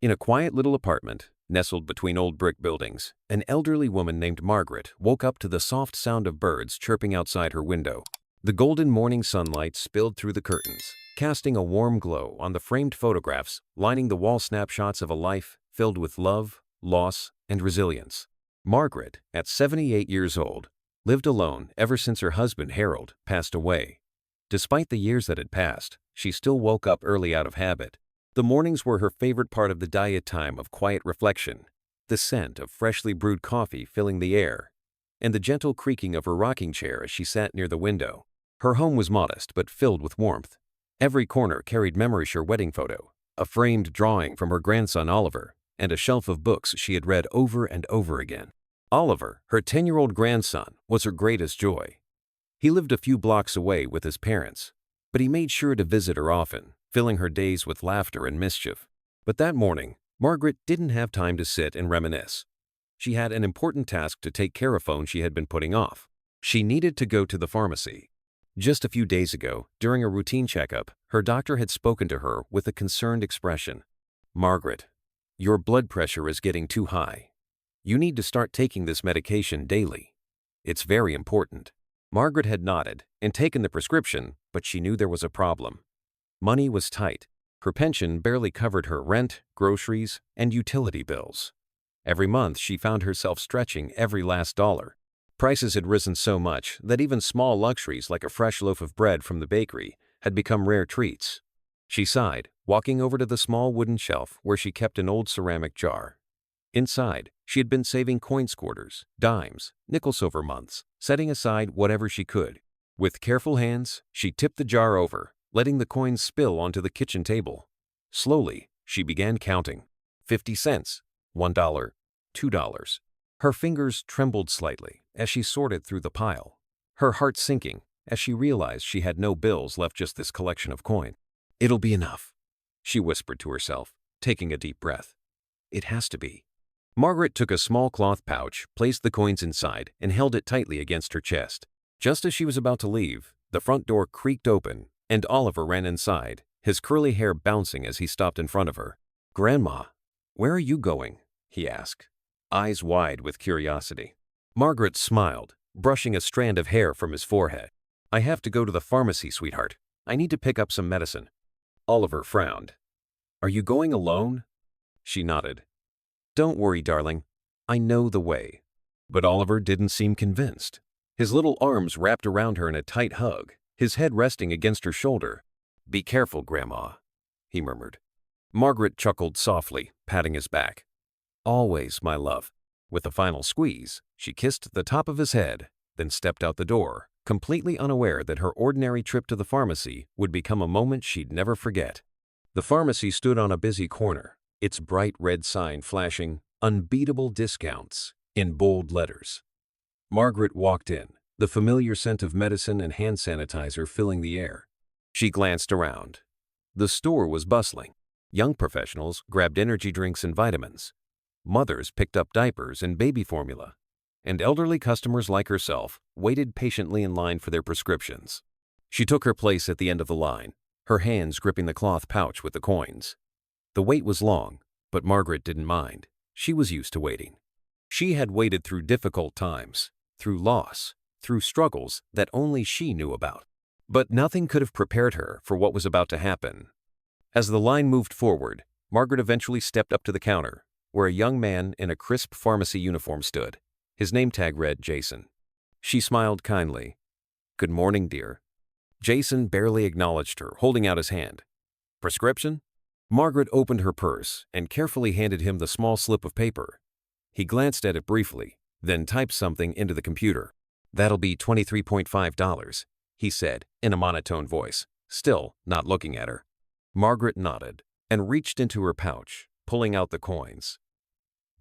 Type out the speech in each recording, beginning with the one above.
In a quiet little apartment, nestled between old brick buildings, an elderly woman named Margaret woke up to the soft sound of birds chirping outside her window. The golden morning sunlight spilled through the curtains, casting a warm glow on the framed photographs lining the wall snapshots of a life filled with love, loss, and resilience. Margaret, at 78 years old, lived alone ever since her husband Harold passed away. Despite the years that had passed, she still woke up early out of habit. The mornings were her favorite part of the diet time of quiet reflection, the scent of freshly brewed coffee filling the air, and the gentle creaking of her rocking chair as she sat near the window. Her home was modest but filled with warmth. Every corner carried memories her wedding photo, a framed drawing from her grandson Oliver, and a shelf of books she had read over and over again. Oliver, her 10-year-old grandson, was her greatest joy. He lived a few blocks away with his parents, but he made sure to visit her often, filling her days with laughter and mischief. But that morning, Margaret didn't have time to sit and reminisce. She had an important task to take care of phone she had been putting off. She needed to go to the pharmacy. Just a few days ago, during a routine checkup, her doctor had spoken to her with a concerned expression. "Margaret, your blood pressure is getting too high. You need to start taking this medication daily. It's very important." Margaret had nodded and taken the prescription, but she knew there was a problem. Money was tight. Her pension barely covered her rent, groceries, and utility bills. Every month, she found herself stretching every last dollar. Prices had risen so much that even small luxuries like a fresh loaf of bread from the bakery had become rare treats. She sighed, walking over to the small wooden shelf where she kept an old ceramic jar. Inside, she had been saving coin quarters, dimes, nickel-silver months, setting aside whatever she could. With careful hands, she tipped the jar over, letting the coins spill onto the kitchen table. Slowly, she began counting. 50 cents, $1, $2. Her fingers trembled slightly as she sorted through the pile, her heart sinking as she realized she had no bills left, just this collection of coin. "It'll be enough," she whispered to herself, taking a deep breath. "It has to be." Margaret took a small cloth pouch, placed the coins inside, and held it tightly against her chest. Just as she was about to leave, the front door creaked open, and Oliver ran inside, his curly hair bouncing as he stopped in front of her. "Grandma, where are you going?" he asked, eyes wide with curiosity. Margaret smiled, brushing a strand of hair from his forehead. "I have to go to the pharmacy, sweetheart. I need to pick up some medicine." Oliver frowned. "Are you going alone?" She nodded. "Don't worry, darling. I know the way." But Oliver didn't seem convinced. His little arms wrapped around her in a tight hug, his head resting against her shoulder. "Be careful, Grandma," he murmured. Margaret chuckled softly, patting his back. "Always, my love." With a final squeeze, she kissed the top of his head, then stepped out the door, completely unaware that her ordinary trip to the pharmacy would become a moment she'd never forget. The pharmacy stood on a busy corner, its bright red sign flashing "Unbeatable Discounts" in bold letters. Margaret walked in, the familiar scent of medicine and hand sanitizer filling the air. She glanced around. The store was bustling. Young professionals grabbed energy drinks and vitamins. Mothers picked up diapers and baby formula. And elderly customers like herself waited patiently in line for their prescriptions. She took her place at the end of the line, her hands gripping the cloth pouch with the coins. The wait was long, but Margaret didn't mind. She was used to waiting. She had waited through difficult times, through loss, through struggles that only she knew about. But nothing could have prepared her for what was about to happen. As the line moved forward, Margaret eventually stepped up to the counter, where a young man in a crisp pharmacy uniform stood. His name tag read Jason. She smiled kindly. "Good morning, dear." Jason barely acknowledged her, holding out his hand. "Prescription?" Margaret opened her purse and carefully handed him the small slip of paper. He glanced at it briefly, then typed something into the computer. "That'll be $23.5, he said in a monotone voice, still not looking at her. Margaret nodded and reached into her pouch, pulling out the coins.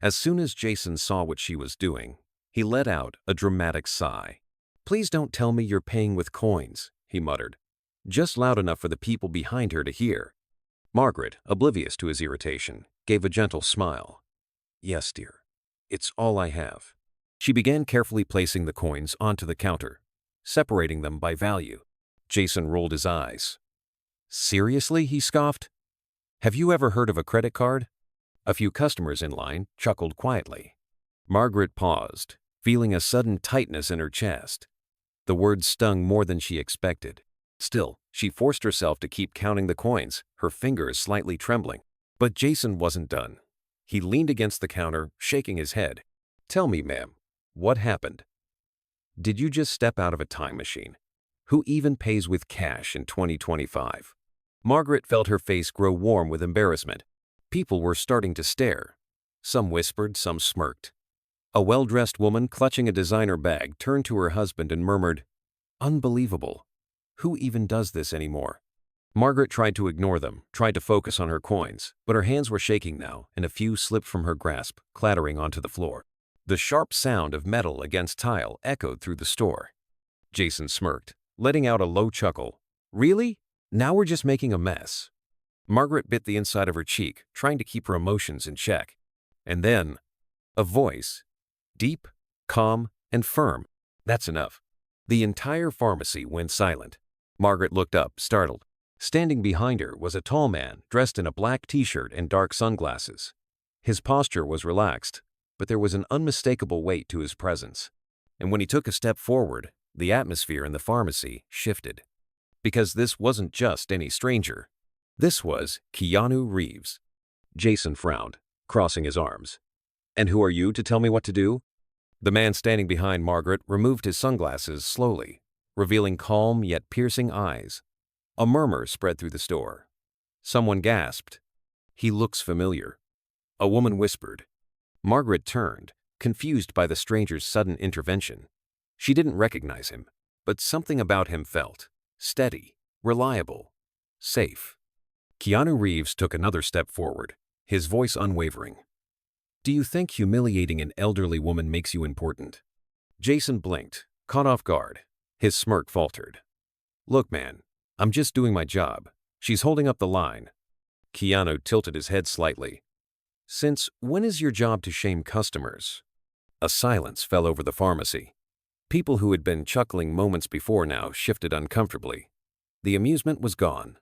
As soon as Jason saw what she was doing, he let out a dramatic sigh. "Please don't tell me you're paying with coins," he muttered, just loud enough for the people behind her to hear. Margaret, oblivious to his irritation, gave a gentle smile. "Yes, dear. It's all I have." She began carefully placing the coins onto the counter, separating them by value. Jason rolled his eyes. "Seriously?" he scoffed. "Have you ever heard of a credit card?" A few customers in line chuckled quietly. Margaret paused, feeling a sudden tightness in her chest. The words stung more than she expected. Still, she forced herself to keep counting the coins, her fingers slightly trembling. But Jason wasn't done. He leaned against the counter, shaking his head. "Tell me, ma'am, what happened? Did you just step out of a time machine? Who even pays with cash in 2025? Margaret felt her face grow warm with embarrassment. People were starting to stare. Some whispered, some smirked. A well-dressed woman clutching a designer bag turned to her husband and murmured, "Unbelievable. Who even does this anymore?" Margaret tried to ignore them, tried to focus on her coins, but her hands were shaking now, and a few slipped from her grasp, clattering onto the floor. The sharp sound of metal against tile echoed through the store. Jason smirked, letting out a low chuckle. "Really? Now we're just making a mess." Margaret bit the inside of her cheek, trying to keep her emotions in check. And then, a voice. Deep, calm, and firm. "That's enough." The entire pharmacy went silent. Margaret looked up, startled. Standing behind her was a tall man dressed in a black t-shirt and dark sunglasses. His posture was relaxed, but there was an unmistakable weight to his presence. And when he took a step forward, the atmosphere in the pharmacy shifted. Because this wasn't just any stranger. This was Keanu Reeves. Jason frowned, crossing his arms. "And who are you to tell me what to do?" The man standing behind Margaret removed his sunglasses slowly, revealing calm yet piercing eyes. A murmur spread through the store. Someone gasped, "He looks familiar." A woman whispered. Margaret turned, confused by the stranger's sudden intervention. She didn't recognize him, but something about him felt steady, reliable, safe. Keanu Reeves took another step forward, his voice unwavering. "Do you think humiliating an elderly woman makes you important?" Jason blinked, caught off guard. His smirk faltered. "Look, man, I'm just doing my job. She's holding up the line." Keanu tilted his head slightly. "Since when is your job to shame customers?" A silence fell over the pharmacy. People who had been chuckling moments before now shifted uncomfortably. The amusement was gone.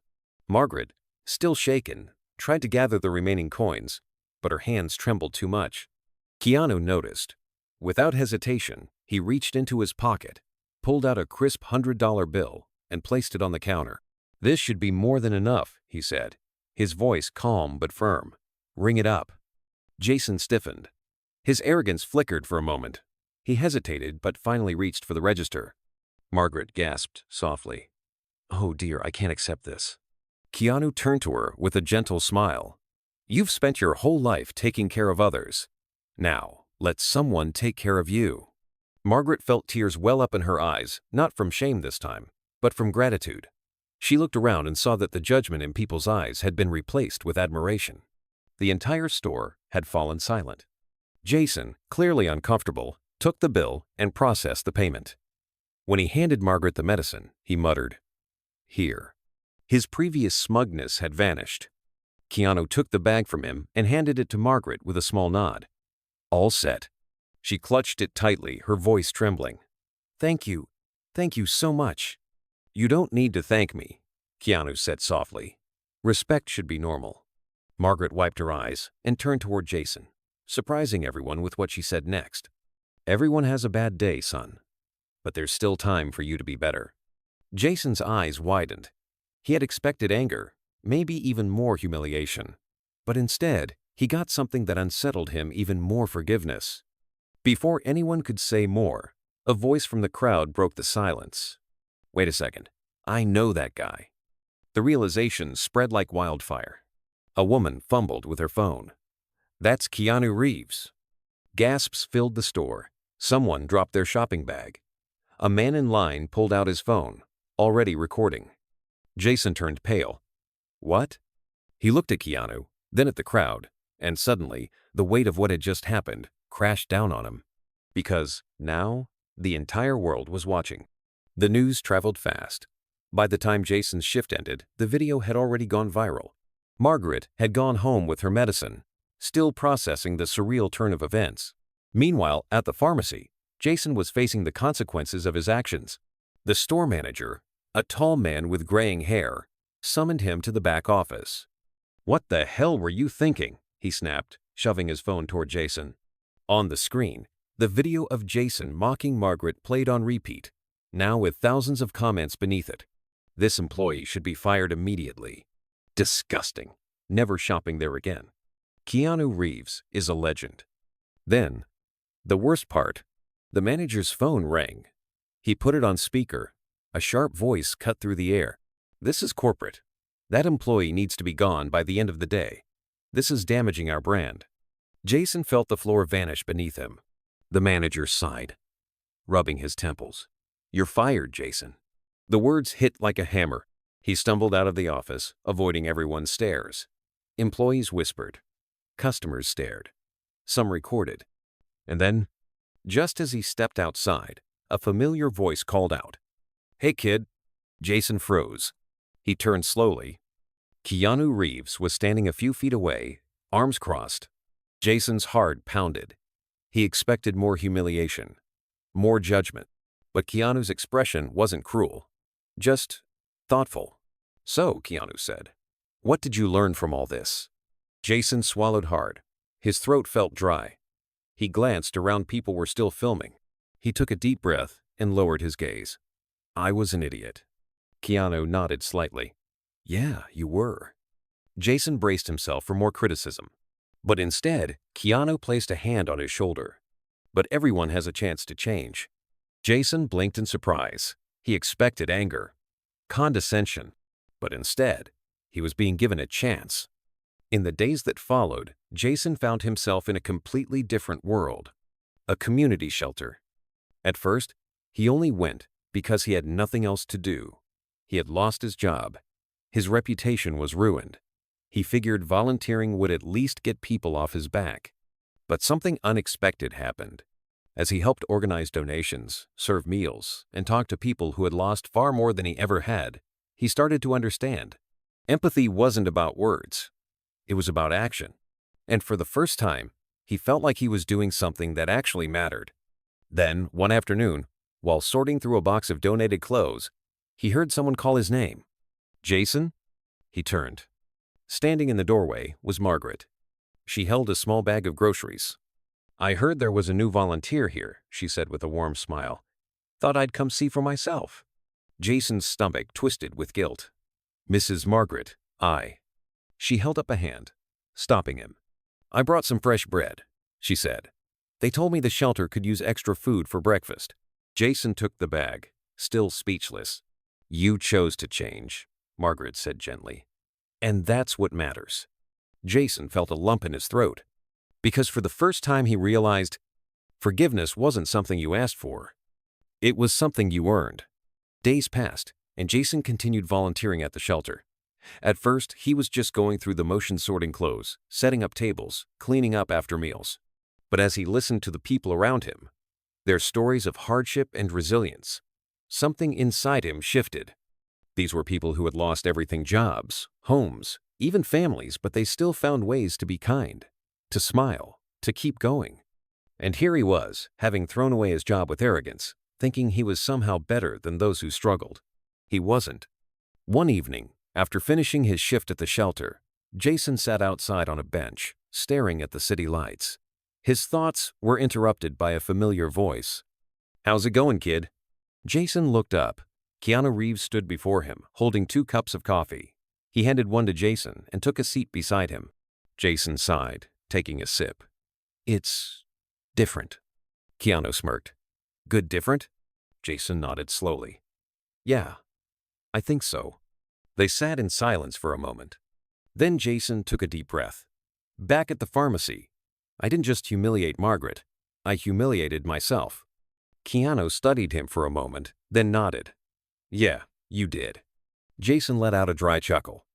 Margaret, still shaken, tried to gather the remaining coins, but her hands trembled too much. Keanu noticed. Without hesitation, he reached into his pocket, pulled out a crisp $100 bill, and placed it on the counter. "This should be more than enough," he said, his voice calm but firm. "Ring it up." Jason stiffened. His arrogance flickered for a moment. He hesitated but finally reached for the register. Margaret gasped softly. "Oh dear, I can't accept this." Keanu turned to her with a gentle smile. "You've spent your whole life taking care of others. Now, let someone take care of you." Margaret felt tears well up in her eyes, not from shame this time, but from gratitude. She looked around and saw that the judgment in people's eyes had been replaced with admiration. The entire store had fallen silent. Jason, clearly uncomfortable, took the bill and processed the payment. When he handed Margaret the medicine, he muttered, "Here." His previous smugness had vanished. Keanu took the bag from him and handed it to Margaret with a small nod. "All set." She clutched it tightly, her voice trembling. Thank you so much." "You don't need to thank me," Keanu said softly. "Respect should be normal." Margaret wiped her eyes and turned toward Jason, surprising everyone with what she said next. "Everyone has a bad day, son. But there's still time for you to be better." Jason's eyes widened. He had expected anger, maybe even more humiliation. But instead, he got something that unsettled him even more: forgiveness. Before anyone could say more, a voice from the crowd broke the silence. "Wait a second. I know that guy." The realization spread like wildfire. A woman fumbled with her phone. "That's Keanu Reeves." Gasps filled the store. Someone dropped their shopping bag. A man in line pulled out his phone, already recording. Jason turned pale. "What?" He looked at Keanu, then at the crowd, and suddenly, the weight of what had just happened crashed down on him. Because now, the entire world was watching. The news traveled fast. By the time Jason's shift ended, the video had already gone viral. Margaret had gone home with her medicine, still processing the surreal turn of events. Meanwhile, at the pharmacy, Jason was facing the consequences of his actions. The store manager, a tall man with graying hair, summoned him to the back office. "What the hell were you thinking?" he snapped, shoving his phone toward Jason. On the screen, the video of Jason mocking Margaret played on repeat, now with thousands of comments beneath it. This employee should be fired immediately. Disgusting. Never shopping there again. Keanu Reeves is a legend. Then, the worst part, the manager's phone rang. He put it on speaker. A sharp voice cut through the air. This is corporate. That employee needs to be gone by the end of the day. This is damaging our brand. Jason felt the floor vanish beneath him. The manager sighed, rubbing his temples. You're fired, Jason. The words hit like a hammer. He stumbled out of the office, avoiding everyone's stares. Employees whispered. Customers stared. Some recorded. And then, just as he stepped outside, a familiar voice called out. Hey, kid. Jason froze. He turned slowly. Keanu Reeves was standing a few feet away, arms crossed. Jason's heart pounded. He expected more humiliation, more judgment. But Keanu's expression wasn't cruel, just thoughtful. So, Keanu said, what did you learn from all this? Jason swallowed hard. His throat felt dry. He glanced around. People were still filming. He took a deep breath and lowered his gaze. I was an idiot. Keanu nodded slightly. Yeah, you were. Jason braced himself for more criticism. But instead, Keanu placed a hand on his shoulder. But everyone has a chance to change. Jason blinked in surprise. He expected anger, condescension, but instead, he was being given a chance. In the days that followed, Jason found himself in a completely different world, a community shelter. At first, he only went because he had nothing else to do. He had lost his job. His reputation was ruined. He figured volunteering would at least get people off his back. But something unexpected happened. As he helped organize donations, serve meals, and talk to people who had lost far more than he ever had, he started to understand. Empathy wasn't about words. It was about action. And for the first time, he felt like he was doing something that actually mattered. Then, one afternoon, while sorting through a box of donated clothes, he heard someone call his name. Jason? He turned. Standing in the doorway was Margaret. She held a small bag of groceries. I heard there was a new volunteer here, she said with a warm smile. Thought I'd come see for myself. Jason's stomach twisted with guilt. Mrs. Margaret, She held up a hand, stopping him. I brought some fresh bread, she said. They told me the shelter could use extra food for breakfast. Jason took the bag, still speechless. You chose to change, Margaret said gently. And that's what matters. Jason felt a lump in his throat. Because for the first time he realized forgiveness wasn't something you asked for. It was something you earned. Days passed, and Jason continued volunteering at the shelter. At first, he was just going through the motions sorting clothes, setting up tables, cleaning up after meals. But as he listened to the people around him, their stories of hardship and resilience, something inside him shifted. These were people who had lost everything: jobs, homes, even families, but they still found ways to be kind, to smile, to keep going. And here he was, having thrown away his job with arrogance, thinking he was somehow better than those who struggled. He wasn't. One evening, after finishing his shift at the shelter, Jason sat outside on a bench, staring at the city lights. His thoughts were interrupted by a familiar voice. How's it going, kid? Jason looked up. Keanu Reeves stood before him, holding 2 cups of coffee. He handed one to Jason and took a seat beside him. Jason sighed, taking a sip. It's different. Keanu smirked. Good different? Jason nodded slowly. Yeah, I think so. They sat in silence for a moment. Then Jason took a deep breath. Back at the pharmacy, I didn't just humiliate Margaret, I humiliated myself. Keanu studied him for a moment, then nodded. Yeah, you did. Jason let out a dry chuckle.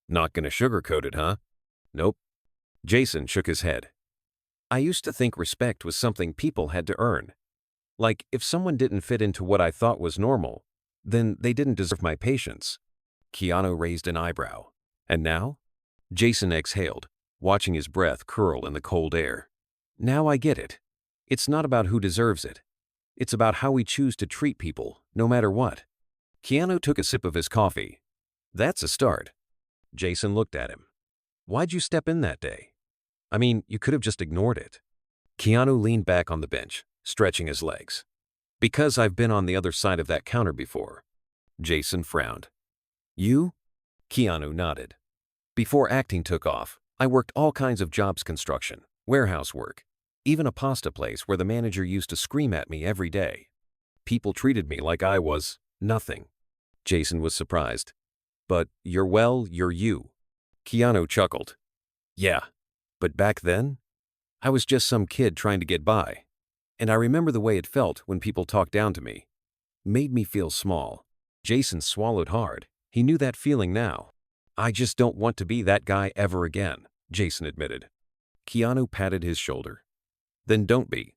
Not gonna sugarcoat it, huh? Nope. Jason shook his head. I used to think respect was something people had to earn. Like, if someone didn't fit into what I thought was normal, then they didn't deserve my patience. Keanu raised an eyebrow. And now? Jason exhaled, watching his breath curl in the cold air. Now I get it. It's not about who deserves it. It's about how we choose to treat people, no matter what. Keanu took a sip of his coffee. That's a start. Jason looked at him. Why'd you step in that day? I mean, you could have just ignored it. Keanu leaned back on the bench, stretching his legs. Because I've been on the other side of that counter before. Jason frowned. You? Keanu nodded. Before acting took off, I worked all kinds of jobs: construction, warehouse work, even a pasta place where the manager used to scream at me every day. People treated me like I was nothing. Jason was surprised. But you're you. Keanu chuckled. Yeah, but back then, I was just some kid trying to get by. And I remember the way it felt when people talked down to me. Made me feel small. Jason swallowed hard. He knew that feeling now. I just don't want to be that guy ever again, Jason admitted. Keanu patted his shoulder. Then don't be.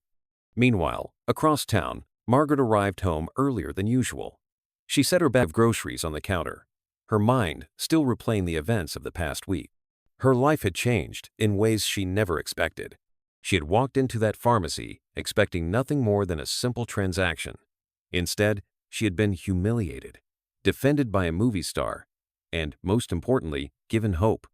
Meanwhile, across town, Margaret arrived home earlier than usual. She set her bag of groceries on the counter, her mind still replaying the events of the past week. Her life had changed in ways she never expected. She had walked into that pharmacy expecting nothing more than a simple transaction. Instead, she had been humiliated, defended by a movie star, and, most importantly, given hope.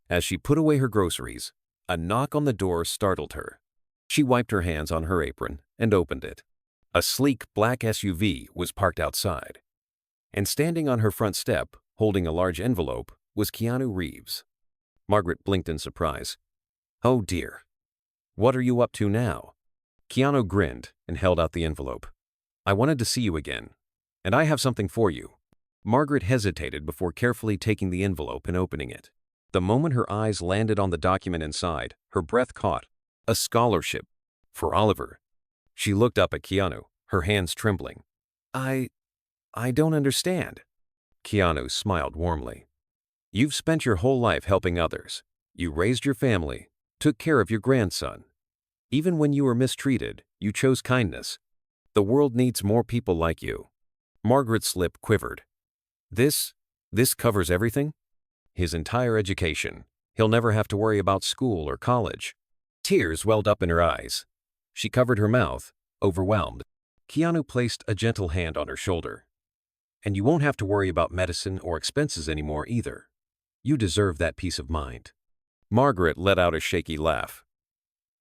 As she put away her groceries, a knock on the door startled her. She wiped her hands on her apron and opened it. A sleek black SUV was parked outside. And standing on her front step, holding a large envelope, was Keanu Reeves. Margaret blinked in surprise. Oh dear. What are you up to now? Keanu grinned and held out the envelope. I wanted to see you again, and I have something for you. Margaret hesitated before carefully taking the envelope and opening it. The moment her eyes landed on the document inside, her breath caught. A scholarship. For Oliver. She looked up at Keanu, her hands trembling. I don't understand. Keanu smiled warmly. You've spent your whole life helping others. You raised your family, took care of your grandson. Even when you were mistreated, you chose kindness. The world needs more people like you. Margaret's lip quivered. This covers everything? His entire education. He'll never have to worry about school or college. Tears welled up in her eyes. She covered her mouth, overwhelmed. Keanu placed a gentle hand on her shoulder. And you won't have to worry about medicine or expenses anymore either. You deserve that peace of mind. Margaret let out a shaky laugh.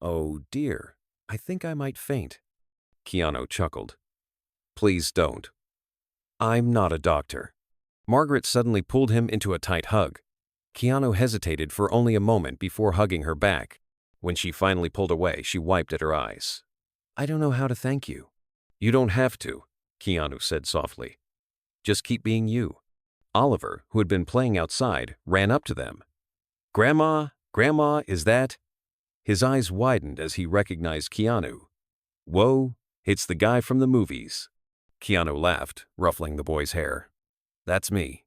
Oh dear, I think I might faint. Keanu chuckled. Please don't. I'm not a doctor. Margaret suddenly pulled him into a tight hug. Keanu hesitated for only a moment before hugging her back. When she finally pulled away, she wiped at her eyes. I don't know how to thank you. You don't have to, Keanu said softly. Just keep being you. Oliver, who had been playing outside, ran up to them. Grandma, is that? His eyes widened as he recognized Keanu. Whoa, it's the guy from the movies. Keanu laughed, ruffling the boy's hair. That's me.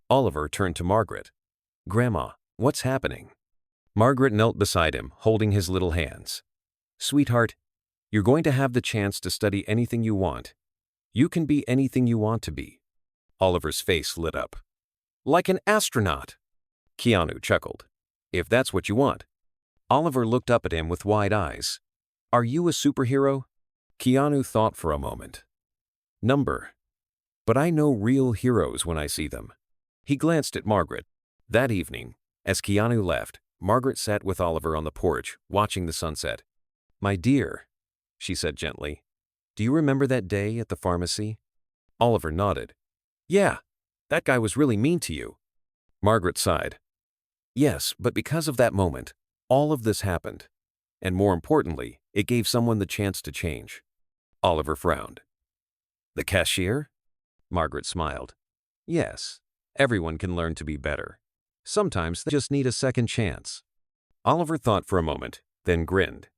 Oliver turned to Margaret. Grandma, what's happening? Margaret knelt beside him, holding his little hands. Sweetheart, you're going to have the chance to study anything you want. You can be anything you want to be. Oliver's face lit up. Like an astronaut. Keanu chuckled. If that's what you want. Oliver looked up at him with wide eyes. Are you a superhero? Keanu thought for a moment. But I know real heroes when I see them. He glanced at Margaret. That evening, as Keanu left, Margaret sat with Oliver on the porch, watching the sunset. My dear, she said gently, do you remember that day at the pharmacy? Oliver nodded. Yeah, that guy was really mean to you. Margaret sighed. Yes, but because of that moment, all of this happened. And more importantly, it gave someone the chance to change. Oliver frowned. The cashier? Margaret smiled. Yes, everyone can learn to be better. Sometimes they just need a second chance. Oliver thought for a moment, then grinned.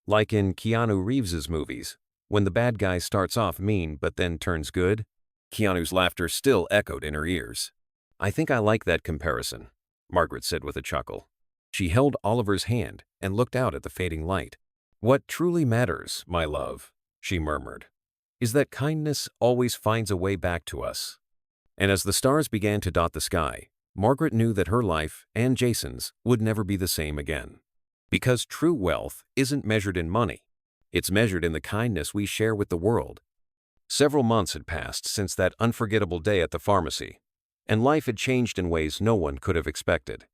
Like in Keanu Reeves's movies, when the bad guy starts off mean but then turns good. Keanu's laughter still echoed in her ears. I think I like that comparison, Margaret said with a chuckle. She held Oliver's hand and looked out at the fading light. What truly matters, my love, she murmured, is that kindness always finds a way back to us. And as the stars began to dot the sky, Margaret knew that her life and Jason's would never be the same again. Because true wealth isn't measured in money. It's measured in the kindness we share with the world. Several months had passed since that unforgettable day at the pharmacy, and life had changed in ways no one could have expected.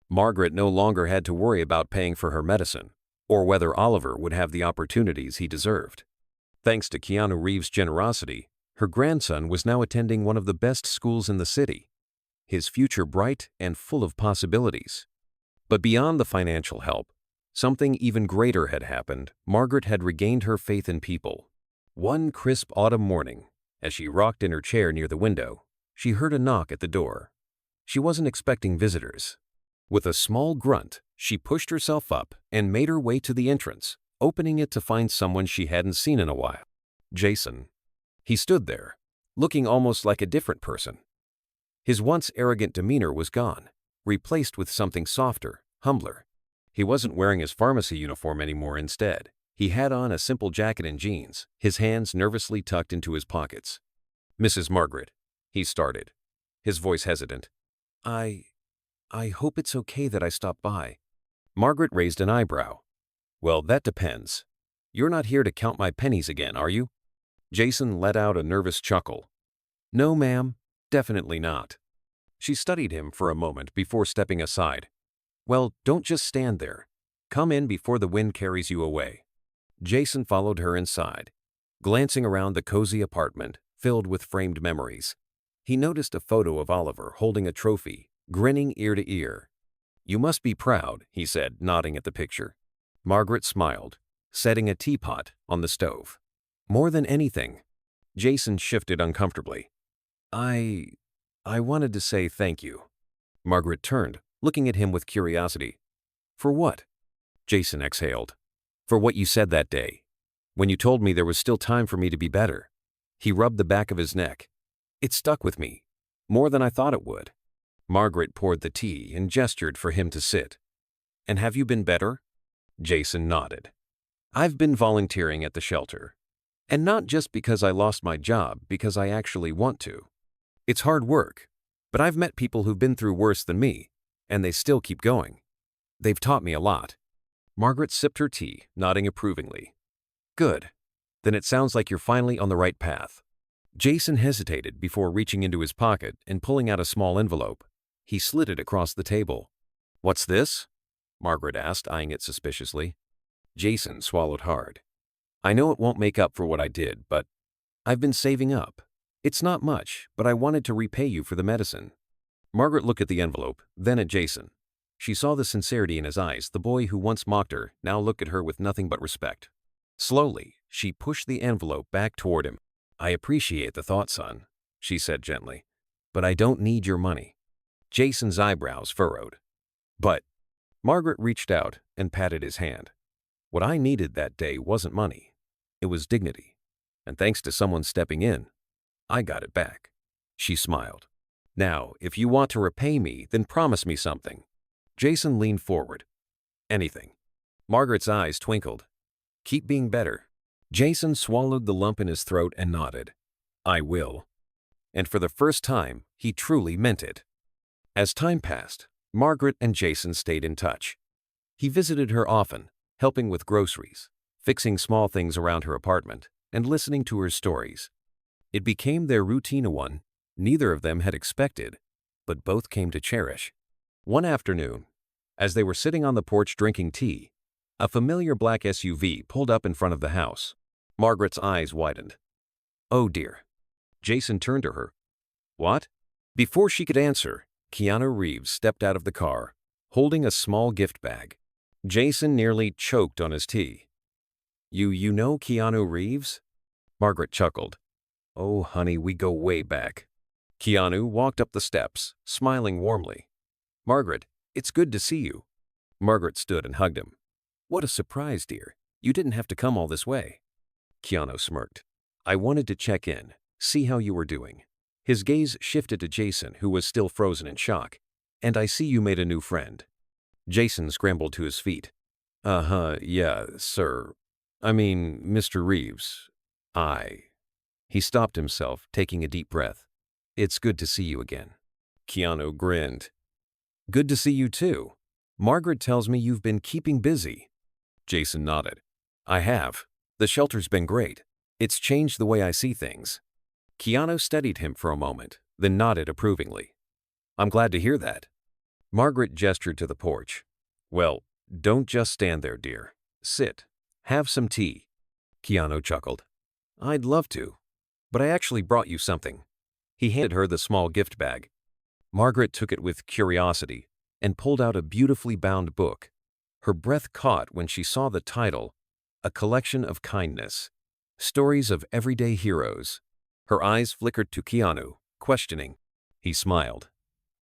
Margaret no longer had to worry about paying for her medicine, or whether Oliver would have the opportunities he deserved. Thanks to Keanu Reeves' generosity, her grandson was now attending one of the best schools in the city, his future bright and full of possibilities. But beyond the financial help, something even greater had happened. Margaret had regained her faith in people. One crisp autumn morning, as she rocked in her chair near the window, she heard a knock at the door. She wasn't expecting visitors. With a small grunt, she pushed herself up and made her way to the entrance, opening it to find someone she hadn't seen in a while. Jason. He stood there, looking almost like a different person. His once arrogant demeanor was gone, replaced with something softer, humbler. He wasn't wearing his pharmacy uniform anymore. Instead, he had on a simple jacket and jeans, his hands nervously tucked into his pockets. "Mrs. Margaret," he started, his voice hesitant. I hope it's okay that I stopped by." Margaret raised an eyebrow. "Well, that depends. You're not here to count my pennies again, are you?" Jason let out a nervous chuckle. "No, ma'am, definitely not." She studied him for a moment before stepping aside. "Well, don't just stand there. Come in before the wind carries you away." Jason followed her inside, glancing around the cozy apartment filled with framed memories. He noticed a photo of Oliver holding a trophy, grinning ear to ear. "You must be proud," he said, nodding at the picture. Margaret smiled, setting a teapot on the stove. "More than anything." Jason shifted uncomfortably. I wanted to say thank you." Margaret turned, looking at him with curiosity. "For what?" Jason exhaled. "For what you said that day, when you told me there was still time for me to be better." He rubbed the back of his neck. "It stuck with me, more than I thought it would." Margaret poured the tea and gestured for him to sit. "And have you been better?" Jason nodded. "I've been volunteering at the shelter. And not just because I lost my job, because I actually want to. It's hard work, but I've met people who've been through worse than me, and they still keep going. They've taught me a lot." Margaret sipped her tea, nodding approvingly. "Good. Then it sounds like you're finally on the right path." Jason hesitated before reaching into his pocket and pulling out a small envelope. He slid it across the table. "What's this?" Margaret asked, eyeing it suspiciously. Jason swallowed hard. "I know it won't make up for what I did, but I've been saving up. It's not much, but I wanted to repay you for the medicine." Margaret looked at the envelope, then at Jason. She saw the sincerity in his eyes. The boy who once mocked her now looked at her with nothing but respect. Slowly, she pushed the envelope back toward him. "I appreciate the thought, son," she said gently, "but I don't need your money." Jason's eyebrows furrowed. "But—" Margaret reached out and patted his hand. "What I needed that day wasn't money. It was dignity. And thanks to someone stepping in, I got it back." She smiled. "Now, if you want to repay me, then promise me something." Jason leaned forward. "Anything." Margaret's eyes twinkled. "Keep being better." Jason swallowed the lump in his throat and nodded. "I will." And for the first time, he truly meant it. As time passed, Margaret and Jason stayed in touch. He visited her often, helping with groceries, fixing small things around her apartment, and listening to her stories. It became their routine, one neither of them had expected, but both came to cherish. One afternoon, as they were sitting on the porch drinking tea, a familiar black SUV pulled up in front of the house. Margaret's eyes widened. "Oh dear." Jason turned to her. "What?" Before she could answer, Keanu Reeves stepped out of the car, holding a small gift bag. Jason nearly choked on his tea. You know Keanu Reeves?" Margaret chuckled. "Oh, honey, we go way back." Keanu walked up the steps, smiling warmly. "Margaret, it's good to see you." Margaret stood and hugged him. "What a surprise, dear. You didn't have to come all this way." Keanu smirked. "I wanted to check in, see how you were doing." His gaze shifted to Jason, who was still frozen in shock. "And I see you made a new friend." Jason scrambled to his feet. Yeah, sir. I mean, Mr. Reeves. He stopped himself, taking a deep breath. "It's good to see you again." Keanu grinned. "Good to see you too. Margaret tells me you've been keeping busy." Jason nodded. "I have. The shelter's been great. It's changed the way I see things." Keanu studied him for a moment, then nodded approvingly. "I'm glad to hear that." Margaret gestured to the porch. Well, don't just stand there, dear. Sit. Have some tea. Keanu chuckled. I'd love to, but I actually brought you something. He handed her the small gift bag. Margaret took it with curiosity and pulled out a beautifully bound book. Her breath caught when she saw the title, A Collection of Kindness, Stories of Everyday Heroes. Her eyes flickered to Keanu, questioning. He smiled.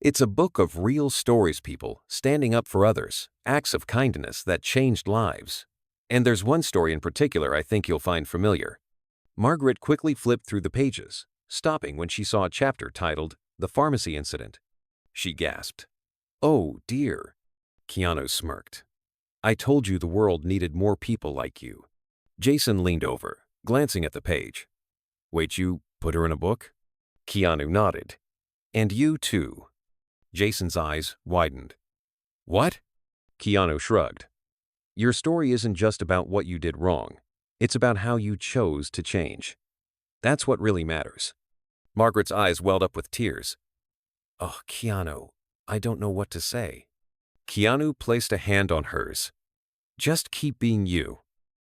It's a book of real stories, people standing up for others, acts of kindness that changed lives. And there's one story in particular I think you'll find familiar. Margaret quickly flipped through the pages, stopping when she saw a chapter titled The Pharmacy Incident. She gasped. Oh, dear. Keanu smirked. I told you the world needed more people like you. Jason leaned over, glancing at the page. Wait, you put her in a book? Keanu nodded. And you too. Jason's eyes widened. What? Keanu shrugged. Your story isn't just about what you did wrong. It's about how you chose to change. That's what really matters. Margaret's eyes welled up with tears. Oh, Keanu, I don't know what to say. Keanu placed a hand on hers. Just keep being you.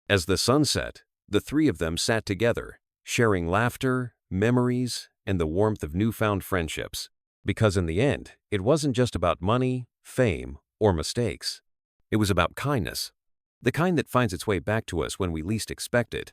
As the sun set, the three of them sat together, sharing laughter, memories, and the warmth of newfound friendships. Because in the end, it wasn't just about money, fame, or mistakes. It was about kindness. The kind that finds its way back to us when we least expect it.